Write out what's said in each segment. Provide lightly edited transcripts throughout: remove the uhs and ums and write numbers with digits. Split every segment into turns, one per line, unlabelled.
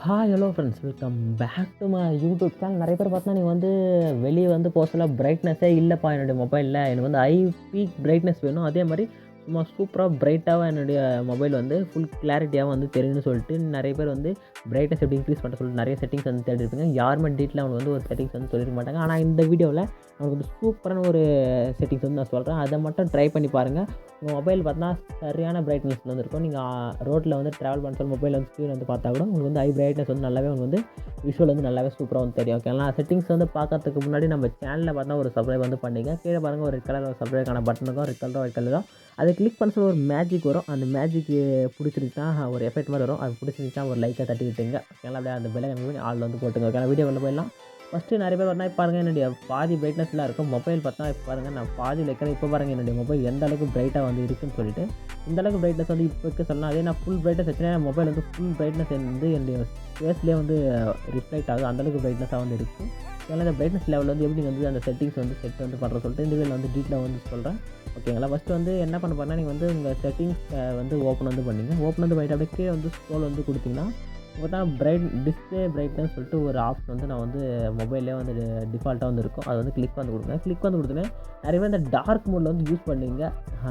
Hi hello friends, welcome back to my YouTube channel. நிறைய பேர் பார்த்தீங்கன்னா, நீங்கள் வந்து வெளியே வந்து போக சொல்ல பிரைட்னஸே இல்லைப்பா என்னுடைய மொபைலில், எனக்கு வந்து ஹை பீக் பிரைட்னஸ் வேணும், அதே மாதிரி சும்மா சூப்பராக பிரைட்டாகவும் என்னுடைய மொபைல் வந்து ஃபுல் கிளாரிட்டியாகவும் வந்து தெரியும்னு சொல்லிட்டு நிறைய பேர் வந்து பிரைட்னஸ் எப்படி இன்க்ரீஸ் பண்ண சொல்லிட்டு நிறைய செட்டிங்ஸ் வந்து தேடி இருப்பீங்க. யாருமே டீட்டெயிலாக அவங்களுக்கு வந்து ஒரு செட்டிங்ஸ் வந்து சொல்லியிருக்க மாட்டாங்க. ஆனால் இந்த வீடியோவில் அவங்களுக்கு வந்து சூப்பரான ஒரு செட்டிங்ஸ் வந்து நான் சொல்கிறேன். அதை மட்டும் ட்ரை பண்ணி பாருங்கள். உங்கள் மொபைல் பார்த்தீங்கன்னா சரியான பிரைட்னஸில் வந்து இருக்கும். நீங்கள் ரோட்டில் வந்து ட்ராவல் பண்ண சொல்லி மொபைல் வந்து ஸ்க்ரீன் வந்து பார்த்தா கூட உங்களுக்கு வந்து ஹை பிரைட்னஸ் வந்து நல்லாவே உங்களுக்கு வந்து விஷுவல் வந்து நல்லாவே சூப்பராக வந்து தெரியும். ஓகேங்களா? செட்டிங்ஸ் வந்து பார்க்கறதுக்கு முன்னாடி நம்ம சேனலில் பார்த்தா ஒரு சப்ஸ்கிரைப் வந்து பண்ணிங்க. கீழே பாருங்கள், ஒரு ரெட் கலர் சப்ஸ்கிரைப்க்கான பட்டன் இருக்கும். ரெட் கலரோ ஒயிட் கலரோ அதை கிளிக் பண்ண சொல்ல ஒரு மேஜிக் வரும். அந்த மேஜிக் பிடிச்சிருந்துச்சுன்னா ஒரு எஃபெக்ட் மாதிரி வரும். அது பிடிச்சிருந்துச்சுன்னா ஒரு லைக்கை தட்டி விட்டுங்க. ஓகேங்களா? அப்படியே அந்த பெல் ஐக்கான் பண்ணி ஆல் வந்து போட்டுங்க. ஓகேங்களா? வீடியோக்குள்ள போயிடலாம். ஃபஸ்ட்டு நிறைய பேர் பார்த்தா பாருங்கள், என்னுடைய பாதி பிரைட்னஸ்லாம் இருக்கும். மொபைல் பார்த்தா இப்போ பாருங்கள், நான் பாதியில் இருக்கிறேன். இப்போ பாருங்கள் என்னுடைய மொபைல் எந்த அளவுக்கு பிரைட்டாக வந்து இருக்குன்னு சொல்லிட்டு. இந்த அளவுக்கு பிரைட்னஸ் வந்து இப்போ இருக்க சொல்லலாம். அதே நான் ஃபுல் பிரைட்னஸ் வச்சுன்னா மொபைல் வந்து ஃபுல் பிரைட்னஸ் வந்து என்னுடைய ஃபேஸ்லேயே வந்து ரிஃப்ளெக்ட் ஆகுது. அந்தளவுக்கு பிரைட்னஸாக வந்து இருக்குது. ஏன்னா இந்த பிரைட்னஸ் லெவல் வந்து எப்படி வந்து அந்த செட்டிங்ஸ் வந்து செட் வந்து பண்ணுற சொல்லிட்டு இந்த வீடியோவில் வந்து டீட்டெயிலாக வந்து சொல்கிறேன். ஓகேங்களா? ஃபஸ்ட்டு வந்து என்ன பண்ண போறேன்னா, நீங்கள் வந்து உங்கள் செட்டிங்ஸ் வந்து ஓப்பன் வந்து பண்ணிங்க. ஓப்பன் வந்து பண்ணிட்டு அப்படியே கீழே வந்து ஸ்க்ரோல் வந்து கொடுத்தீங்கன்னா உங்கள்கிட்ட டிஸ்பிளே பிரைட்னஸ் சொல்லிட்டு ஒரு ஆப்ஷன் வந்து நான் வந்து மொபைல்லே வந்து டிஃபால்ட்டாக வந்து இருக்கும். அதை வந்து கிளிக் வந்து கொடுங்க. கிளிக் வந்து கொடுத்தோன்னே நிறைய பேர் இந்த டார்க் மோடில் வந்து யூஸ் பண்ணுவீங்க.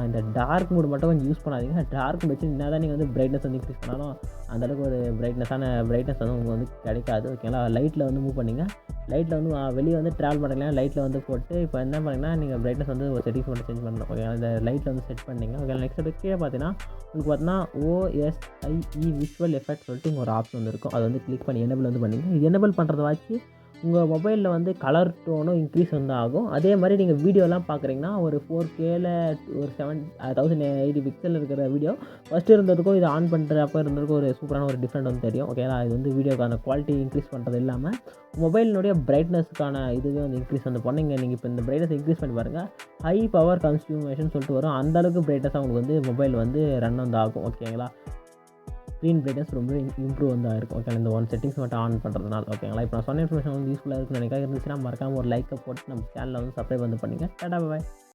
இந்த டார்க் மோடு மட்டும் கொஞ்சம் யூஸ் பண்ணாதீங்க. டார்க் மோட் வச்சு என்ன தான் நீங்கள் வந்து பிரைட்னஸ் வந்து இன்க்ரீஸ் பண்ணாலும் அந்தளவுக்கு ஒரு பிரைட்னஸ் வந்து உங்களுக்கு வந்து கிடைக்காது. ஓகேங்களா? லைட்டில் வந்து மூவ் பண்ணிங்க. லைட்டில் வந்து வெளியே வந்து ட்ராவல் பண்ணுறீங்கன்னா லைட்டில் வந்து போட்டு இப்போ என்ன பண்ணிங்கன்னா, நீங்கள் பிரைட்னஸ் வந்து ஒரு செட்டிங்ஸ் மட்டும் சேஞ்ச் பண்ணணும். ஓகே, இந்த லைட்டில் வந்து செட் பண்ணிங்க. ஓகே, நெக்ஸ்ட் அப்படியே கீழே பார்த்தீங்கன்னா உங்களுக்கு பார்த்தீங்கன்னா OSIE விஷுவல் எஃபெக்ட் சொல்லிட்டு இங்கே ஒரு ஆப்ஷன் வந்து இருக்கும். அதை வந்து கிளிக் பண்ணி எனேபிள் வந்து பண்ணிங்க. இது எனேபிள் பண்ணுறத வச்சு உங்கள் மொபைலில் வந்து கலர் டோனும் இன்க்ரீஸ் வந்து ஆகும். அதே மாதிரி நீங்கள் வீடியோலாம் பார்க்குறீங்கன்னா ஒரு 4Kல ஒரு 1080 பிக்சல் இருக்கிற வீடியோ ஃபஸ்ட்டு இருந்ததுக்கும் இது ஆன் பண்ணுறப்போ இருந்ததுக்கும் ஒரு சூப்பரான ஒரு டிஃப்ரெண்ட் வந்து தெரியும். ஓகேங்களா? இது வந்து வீடியோக்கான குவாலிட்டி இன்க்ரீஸ் பண்ணுறது இல்லாமல் மொபைலினுடைய பிரைட்னஸ்க்கான இதுவே வந்து இன்க்ரீஸ் வந்து பண்ணீங்க. நீங்கள் இப்போ இந்த பிரைட்னஸ் இன்க்ரீஸ் பண்ணி பாருங்கள், ஹை பவர் கன்ஸ்யூமேஷன் சொல்லிட்டு வரும். அந்தளவுக்கு பிரைட்னஸாக உங்களுக்கு வந்து மொபைல் வந்து ரன் வந்து ஆகும். ஓகேங்களா? ஸ்க்ரீன் பிரைட்னஸ் ரொம்ப இம்ப்ரூவ் வந்து ஆயிருக்கும். ஓகே, இந்த ஒன் செட்டிங்ஸ் மட்டும் ஆன் பண்ணுறதுனால. ஓகேங்களா? இப்போ நான் சொன்ன இன்ஃபர்மேஷன் வந்து யூஸ்ஃபுல்லாக இருக்குன்னு நினைக்கிறேன். இருந்துச்சுன்னா மறக்காமல் ஒரு லைக்கை போட்டு நம்ம சேனலை வந்து சப்ஸ்கிரைப் வந்து பண்ணிங்க. டாடா, பாய்.